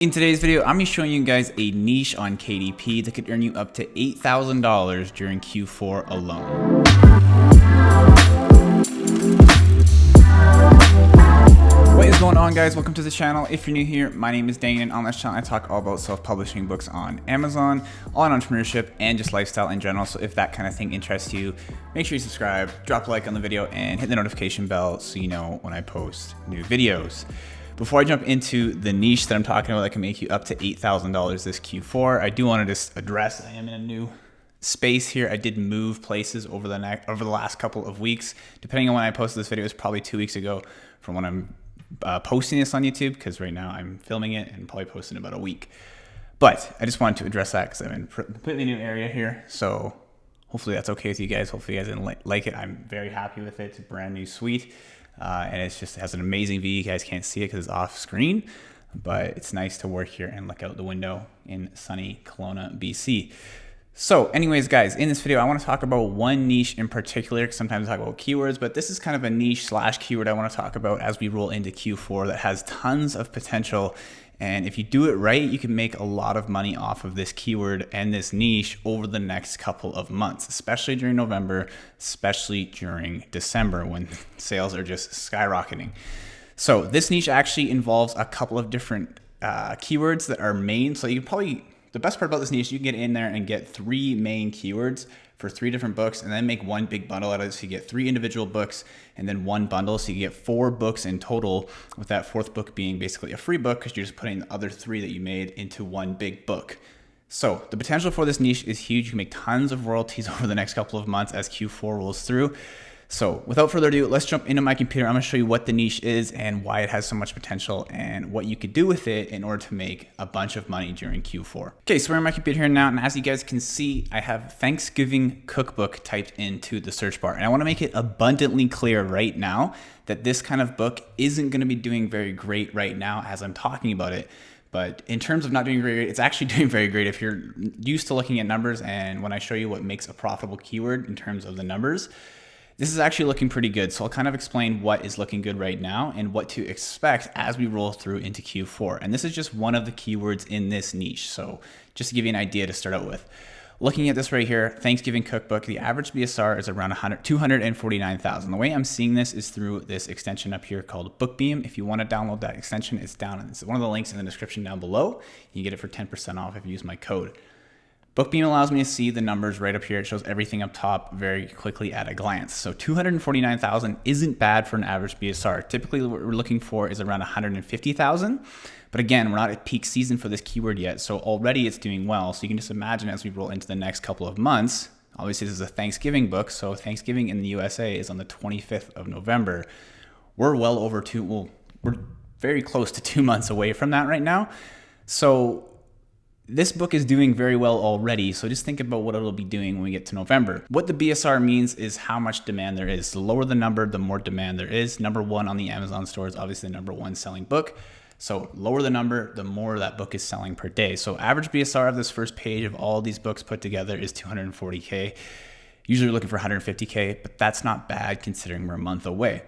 In today's video, I'm going to be showing you guys a niche on KDP that could earn you up to $8,000 during Q4 alone. What is going on, guys? Welcome to the channel. If you're new here, my name is Dane, and on this channel I talk all about self-publishing books on Amazon, on entrepreneurship, and just lifestyle in general. So if that kind of thing interests you, make sure you subscribe, drop a like on the video, and hit the notification bell so you know when I post new videos. Before I jump into the niche that I'm talking about that can make you up to $8,000 this Q4, I do want to just address I am in a new space here. I did move places over the last couple of weeks. Depending on when I posted this video, it's probably 2 weeks ago from when I'm posting this on YouTube, because right now I'm filming it and probably posting in about a week. But I just wanted to address that because I'm in a completely new area here. So hopefully that's okay with you guys. Hopefully you guys didn't like it. I'm very happy with it. It's a brand new suite. And it has an amazing view. You guys can't see it because it's off screen, but it's nice to work here and look out the window in sunny Kelowna, BC. So anyways, guys, in this video, I want to talk about one niche in particular, because sometimes I talk about keywords, but this is kind of a niche slash keyword I want to talk about as we roll into Q4 that has tons of potential. And if you do it right, you can make a lot of money off of this keyword and this niche over the next couple of months, especially during November, especially during December when sales are just skyrocketing. So this niche actually involves a couple of different keywords that are main. So you can probably, the best part about this niche, you can get in there and get 3 main keywords for 3 different books and then make one big bundle out of it. So you get 3 individual books and then one bundle. So you get 4 books in total, with that 4th book being basically a free book because you're just putting the other 3 that you made into one big book. So the potential for this niche is huge. You can make tons of royalties over the next couple of months as Q4 rolls through. So without further ado, let's jump into my computer. I'm going to show you what the niche is and why it has so much potential and what you could do with it in order to make a bunch of money during Q4. Okay, so we're in my computer here now, and as you guys can see, I have Thanksgiving Cookbook typed into the search bar. And I want to make it abundantly clear right now that this kind of book isn't going to be doing very great right now as I'm talking about it. But in terms of not doing very great, it's actually doing very great if you're used to looking at numbers. And when I show you what makes a profitable keyword in terms of the numbers, this is actually looking pretty good. So I'll kind of explain what is looking good right now and what to expect as we roll through into Q4. And this is just one of the keywords in this niche. So just to give you an idea to start out with. Looking at this right here, Thanksgiving Cookbook, the average BSR is around 249,000. The way I'm seeing this is through this extension up here called BookBeam. If you want to download that extension, it's down. It's one of the links in the description down below. You get it for 10% off if you use my code. BookBeam allows me to see the numbers right up here. It shows everything up top very quickly at a glance. So 249,000 isn't bad for an average BSR. Typically what we're looking for is around 150,000. But again, we're not at peak season for this keyword yet. So already it's doing well. So you can just imagine as we roll into the next couple of months, obviously this is a Thanksgiving book. So Thanksgiving in the USA is on the 25th of November. We're well over we're very close to 2 months away from that right now. So this book is doing very well already, so just think about what it'll be doing when we get to November. What the BSR means is how much demand there is. The lower the number, the more demand there is. Number 1 on the Amazon store is obviously the number 1 selling book. So lower the number, the more that book is selling per day. So average BSR of this first page of all these books put together is 240K. Usually we're looking for 150K, but that's not bad considering we're a month away.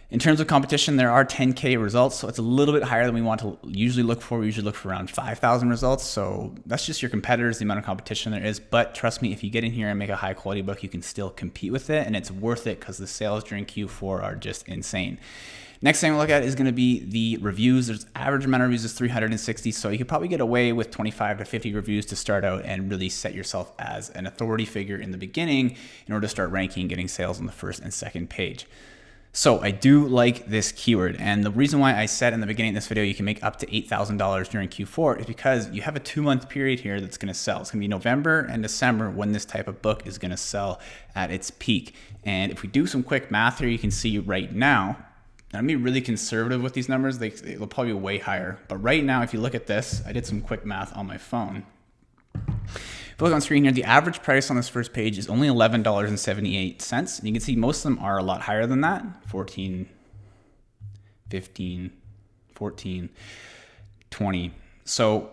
In terms of competition, there are 10K results, so it's a little bit higher than we want to usually look for. We usually look for around 5,000 results, so that's just your competitors, the amount of competition there is. But trust me, if you get in here and make a high quality book, you can still compete with it, and it's worth it because the sales during Q4 are just insane. Next thing we'll look at is going to be the reviews. There's average amount of reviews is 360, so you could probably get away with 25 to 50 reviews to start out and really set yourself as an authority figure in the beginning in order to start ranking and getting sales on the first and second page. So I do like this keyword, and the reason why I said in the beginning of this video you can make up to $8,000 during Q4 is because you have a 2-month period here that's going to sell. It's going to be November and December when this type of book is going to sell at its peak. And if we do some quick math here, you can see right now, and I'm going to be really conservative with these numbers, they'll probably be way higher. But right now, if you look at this, I did some quick math on my phone. If you look on screen here, the average price on this first page is only $11.78. And you can see most of them are a lot higher than that. 14, 15, 14, 20. So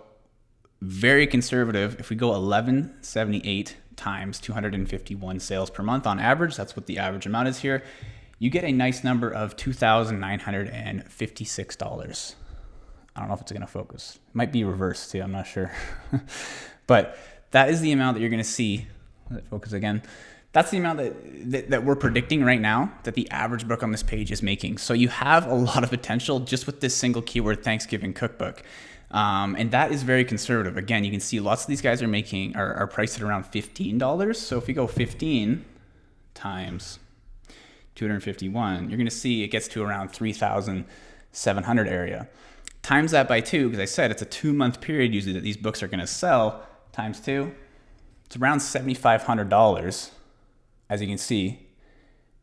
very conservative. If we go $11.78 times 251 sales per month on average, that's what the average amount is here, you get a nice number of $2,956. I don't know if it's going to focus. It might be reversed too. I'm not sure. But that is the amount that you're going to see. Let it focus again. That's the amount that we're predicting right now that the average book on this page is making. So you have a lot of potential just with this single keyword Thanksgiving cookbook. And that is very conservative. Again, you can see lots of these guys are priced at around $15. So if we go 15 times 251, you're going to see it gets to around 3,700 area. Times that by 2, because I said it's a 2-month period usually that these books are going to sell, times 2, it's around $7,500, as you can see,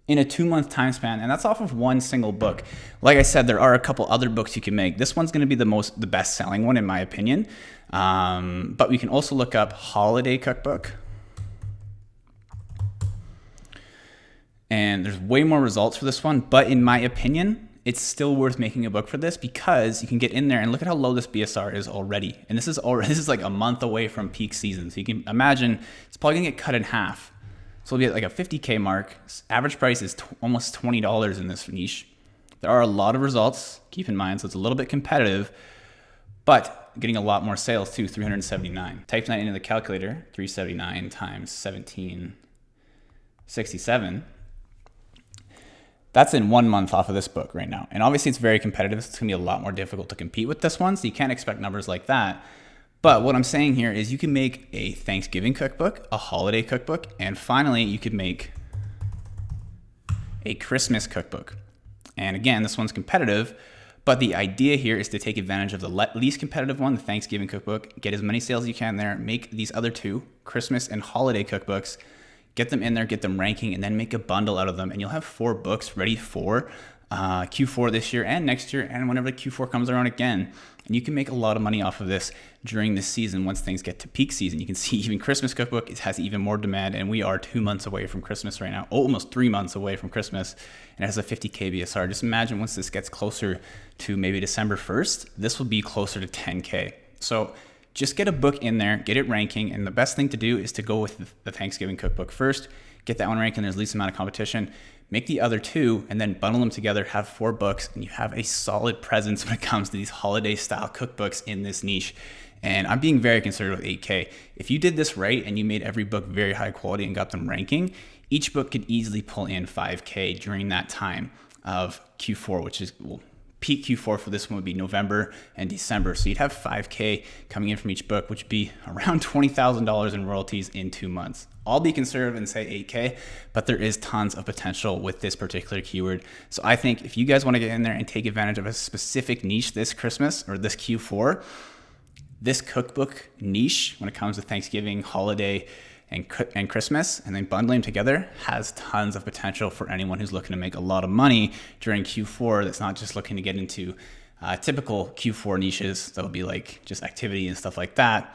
in a 2-month time span, and that's off of one single book. Like I said, there are a couple other books you can make. This one's going to be the best selling one in my opinion, but we can also look up holiday cookbook. And there's way more results for this one, but in my opinion, it's still worth making a book for this because you can get in there and look at how low this BSR is already. And this is like a month away from peak season. So you can imagine it's probably gonna get cut in half. So it'll be at like a 50K mark. Average price is almost $20 in this niche. There are a lot of results, keep in mind, so it's a little bit competitive, but getting a lot more sales too, 379. Type that into the calculator, 379 times 1767. That's in 1 month off of this book right now. And obviously it's very competitive. It's gonna be a lot more difficult to compete with this one, so you can't expect numbers like that. But what I'm saying here is you can make a Thanksgiving cookbook, a holiday cookbook, and finally you could make a Christmas cookbook. And again, this one's competitive, but the idea here is to take advantage of the least competitive one, the Thanksgiving cookbook, get as many sales as you can there, make these other two, Christmas and holiday cookbooks, get them in there, get them ranking, and then make a bundle out of them. And you'll have 4 books ready for Q4 this year and next year and whenever Q4 comes around again. And you can make a lot of money off of this during this season once things get to peak season. You can see even Christmas cookbook, it has even more demand, and we are 2 months away from Christmas right now, almost 3 months away from Christmas, and it has a 50K BSR. Just imagine once this gets closer to maybe December 1st, this will be closer to 10K. So just get a book in there, get it ranking, and the best thing to do is to go with the Thanksgiving cookbook first, get that one ranking, there's the least amount of competition, make the other 2, and then bundle them together, have 4 books, and you have a solid presence when it comes to these holiday style cookbooks in this niche. And I'm being very conservative with 8K. If you did this right and you made every book very high quality and got them ranking, each book could easily pull in 5K during that time of Q4, which is, well, peak Q4 for this one would be November and December. So you'd have 5K coming in from each book, which would be around $20,000 in royalties in 2 months. I'll be conservative and say 8K, but there is tons of potential with this particular keyword. So I think if you guys want to get in there and take advantage of a specific niche this Christmas or this Q4, this cookbook niche, when it comes to Thanksgiving, holiday, and Christmas, and then bundling them together, has tons of potential for anyone who's looking to make a lot of money during Q4 that's not just looking to get into typical Q4 niches that would be like just activity and stuff like that.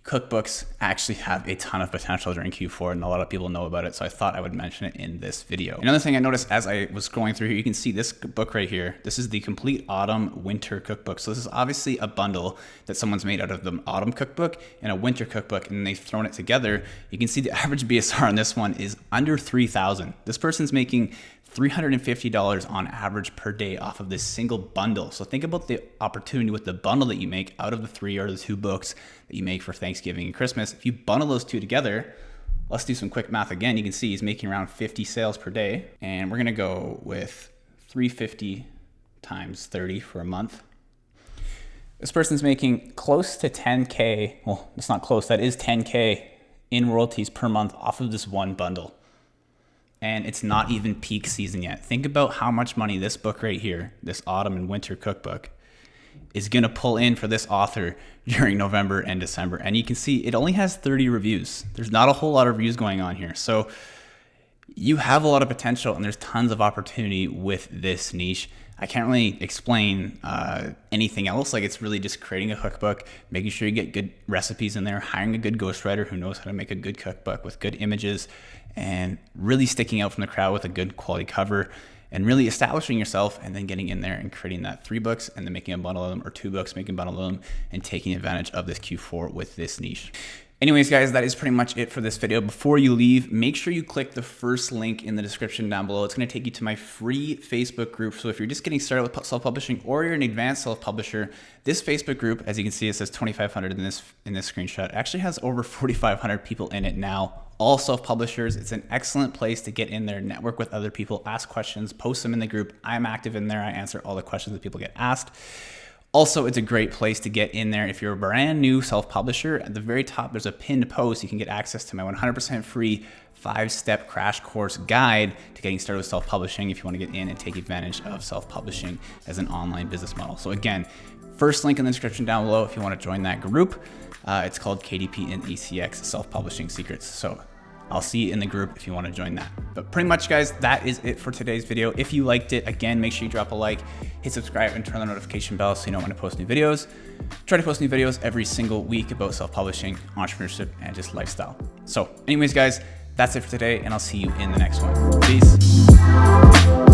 Cookbooks actually have a ton of potential during Q4 and a lot of people know about it, so I thought I would mention it in this video. Another thing I noticed as I was scrolling through here, you can see this book right here. This is the complete autumn winter cookbook. So this is obviously a bundle that someone's made out of the autumn cookbook and a winter cookbook, and they've thrown it together. You can see the average BSR on this one is under 3,000. This person's making $350 on average per day off of this single bundle. So think about the opportunity with the bundle that you make out of the 3 or the 2 books that you make for Thanksgiving and Christmas. If you bundle those 2 together, let's do some quick math again. You can see he's making around 50 sales per day, and we're gonna go with 350 times 30 for a month. This person's making close to 10K. Well, it's not close, that is 10K in royalties per month off of this one bundle. And it's not even peak season yet. Think about how much money this book right here, this autumn and winter cookbook, is gonna pull in for this author during November and December. And you can see it only has 30 reviews. There's not a whole lot of reviews going on here. So you have a lot of potential and there's tons of opportunity with this niche. I can't really explain anything else. Like, it's really just creating a cookbook, making sure you get good recipes in there, hiring a good ghostwriter who knows how to make a good cookbook with good images, and really sticking out from the crowd with a good quality cover, and really establishing yourself, and then getting in there and creating that 3 books and then making a bundle of them, or 2 books, making a bundle of them, and taking advantage of this Q4 with this niche. Anyways, guys, that is pretty much it for this video. Before you leave, make sure you click the first link in the description down below. It's going to take you to my free Facebook group. So if you're just getting started with self-publishing or you're an advanced self-publisher, this Facebook group, as you can see, it says 2,500 in this screenshot, actually has over 4,500 people in it now, all self-publishers. It's an excellent place to get in there, network with other people, ask questions, post them in the group. I'm active in there. I answer all the questions that people get asked. Also, it's a great place to get in there if you're a brand new self-publisher. At the very top, there's a pinned post. You can get access to my 100% free 5-step crash course guide to getting started with self-publishing if you want to get in and take advantage of self-publishing as an online business model. So again, first link in the description down below if you want to join that group. It's called KDP and ACX Self-Publishing Secrets. So I'll see you in the group if you want to join that. But pretty much, guys, that is it for today's video. If you liked it, again, make sure you drop a like, hit subscribe, and turn the notification bell so you know when I post new videos. Try to post new videos every single week about self-publishing, entrepreneurship, and just lifestyle. So anyways, guys, that's it for today, and I'll see you in the next one. Peace.